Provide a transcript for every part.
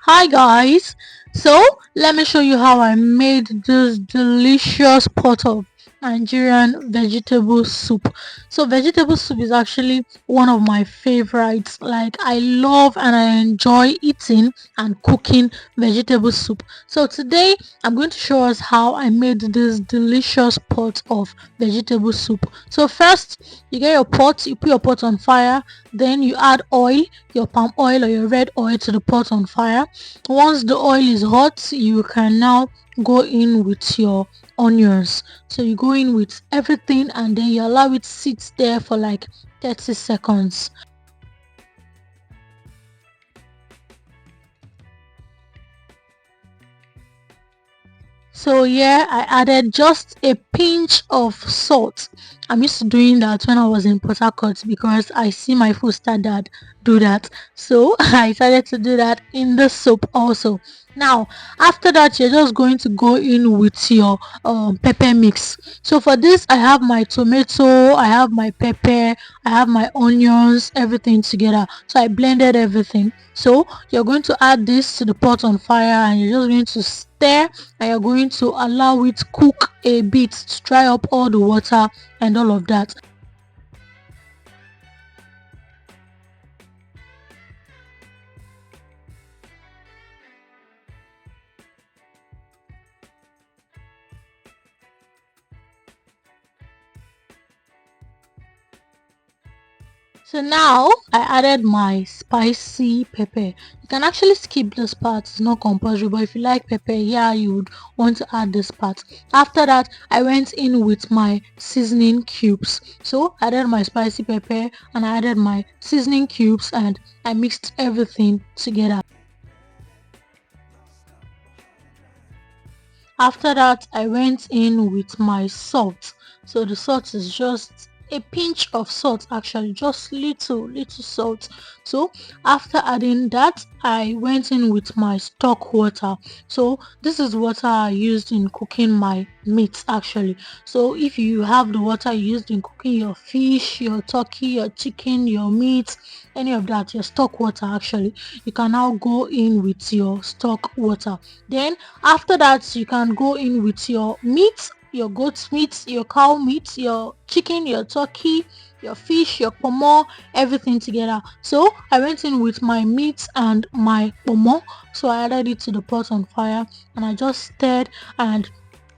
Hi guys, so let me show you how I made this delicious pot of Nigerian vegetable soup. So vegetable soup is actually one of my favorites. Like I love and I enjoy eating and cooking vegetable soup. So today I'm going to show us how I made this delicious pot of vegetable soup. So first you get your pot, you put your pot on fire, then you add oil, your palm oil or your red oil to the pot on fire. Once the oil is hot, you can now go in with your onions. So you go in with everything and then you allow it sit there for like 30 seconds. So yeah, I added just a pinch of salt. I'm used to doing that when I was in Port Harcourt because I see my foster dad do that. So I decided to do that in the soup also. Now, after that, you're just going to go in with your pepper mix. So for this, I have my tomato, I have my pepper, I have my onions, everything together. So I blended everything. So you're going to add this to the pot on fire and you're just going to stir and you're going to allow it cook a bit to dry up all the water and all of that. So now I added my spicy pepper. You can actually skip this part, it's not compulsory, but if you like pepper, yeah, you would want to add this part. After that, I went in with my seasoning cubes. So I added my spicy pepper and I added my seasoning cubes and I mixed everything together. After that, I went in with my salt. So the salt is just a pinch of salt, actually just little salt. So after adding that, I went in with my stock water. So this is water I used in cooking my meat actually. So if you have the water you used in cooking your fish, your turkey, your chicken, your meat, any of that, your stock water actually, you can now go in with your stock water. Then after that, you can go in with your meat, your goat meat, your cow meat, your chicken, your turkey, your fish, your pomo, everything together. So I went in with my meat and my pomo. So I added it to the pot on fire and I just stirred, and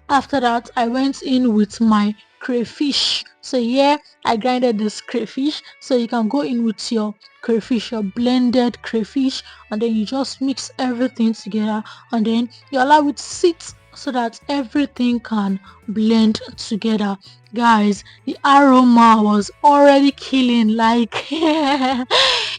after that I went in with my crayfish. So yeah, I grinded this crayfish. So you can go in with your crayfish, your blended crayfish, and then you just mix everything together and then you allow it to sit so that everything can blend together. Guys, the aroma was already killing, like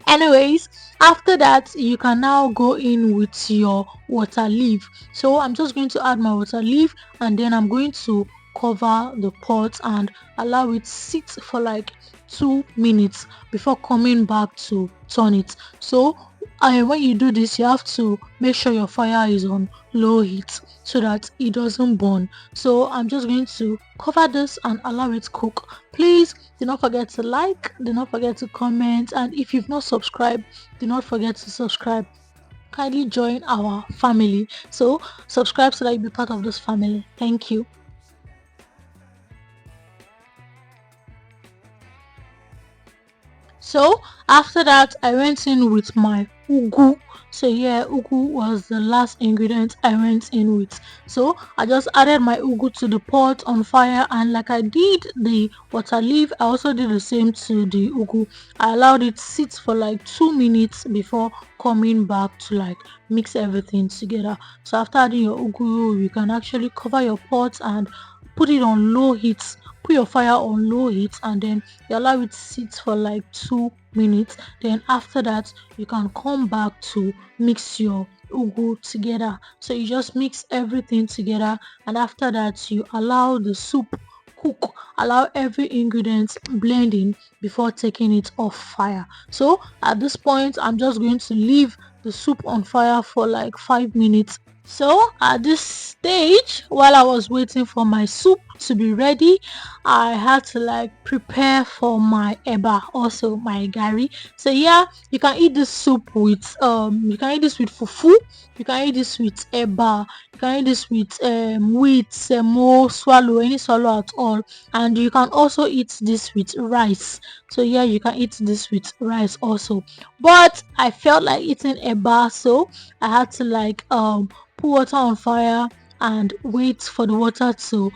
anyways, after that you can now go in with your water leaf. So I'm just going to add my water leaf and then I'm going to cover the pot and allow it sit for like 2 minutes before coming back to turn it. So when you do this, you have to make sure your fire is on low heat so that it doesn't burn. So I'm just going to cover this and allow it cook. Please do not forget to like, do not forget to comment, and if you've not subscribed, do not forget to subscribe. Kindly join our family. So subscribe so that you be part of this family. Thank you. So after that, I went in with my ugu. So yeah, ugu was the last ingredient I went in with. So I just added my ugu to the pot on fire, and like I did the water leaf, I also did the same to the ugu. I allowed it sit for like 2 minutes before coming back to like mix everything together. So after adding your ugu, you can actually cover your pot and put it on low heat. Put your fire on low heat and then you allow it to sit for like 2 minutes. Then after that, you can come back to mix your ugu together. So you just mix everything together, and after that you allow the soup cook, allow every ingredient blending before taking it off fire. So at this point I'm just going to leave the soup on fire for like 5 minutes So at this stage, while I was waiting for my soup to be ready, I had to like prepare for my eba, also my gari. So yeah, you can eat this soup with you can eat this with fufu, you can eat this with eba, you can eat this with wheat, semo, swallow, any swallow at all, and you can also eat this with rice. So yeah, you can eat this with rice also. But I felt like eating eba, so I had to like put water on fire and wait for the water to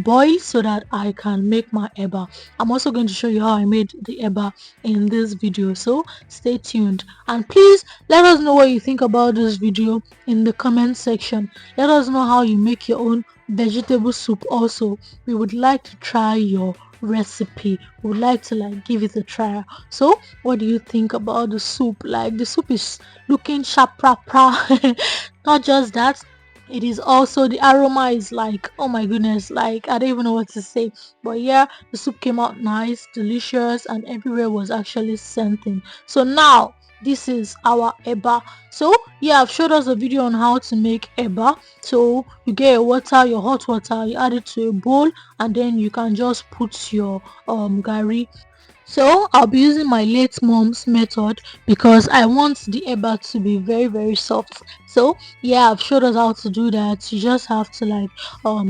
boil so that I can make my eba. I'm also going to show you how I made the eba in this video, so stay tuned. And please let us know what you think about this video in the comment section. Let us know how you make your own vegetable soup also. We would like to try your recipe. We would like to like give it a try. So what do you think about the soup? Like the soup is looking sharp, not just that, it is also the aroma is like, oh my goodness, like I don't even know what to say. But yeah, the soup came out nice, delicious, and everywhere was actually scenting. So now this is our eba. So yeah, I've showed us a video on how to make eba. So you get your water, your hot water, you add it to a bowl, and then you can just put your gari. So I'll be using my late mom's method because I want the eba to be very soft. So yeah, I've showed us how to do that. You just have to like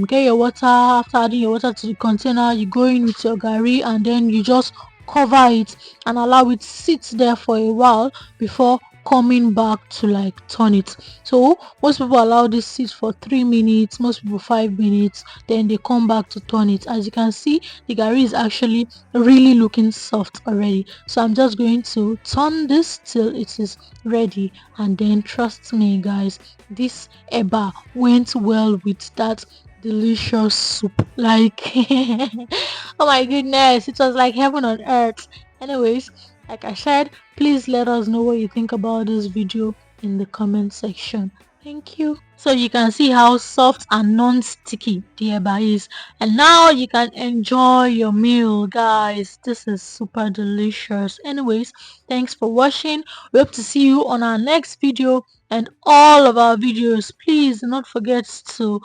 get your water. After adding your water to the container, you go in with your gari and then you just cover it and allow it sit there for a while before coming back to like turn it. So most people allow this sit for 3 minutes, most people 5 minutes, then they come back to turn it. As you can see, the gari is actually really looking soft already. So I'm just going to turn this till it is ready, and then trust me guys, this eba went well with that delicious soup. Like oh my goodness, it was like heaven on earth. Anyways, like I said, please let us know what you think about this video in the comment section. Thank you. So you can see how soft and non-sticky the eba is, and now you can enjoy your meal guys. This is super delicious. Anyways, thanks for watching. We hope to see you on our next video and all of our videos. Please do not forget to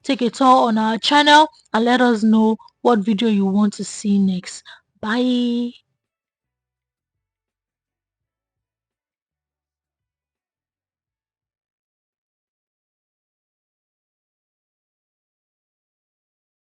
take a tour on our channel and let us know what video you want to see next. Bye.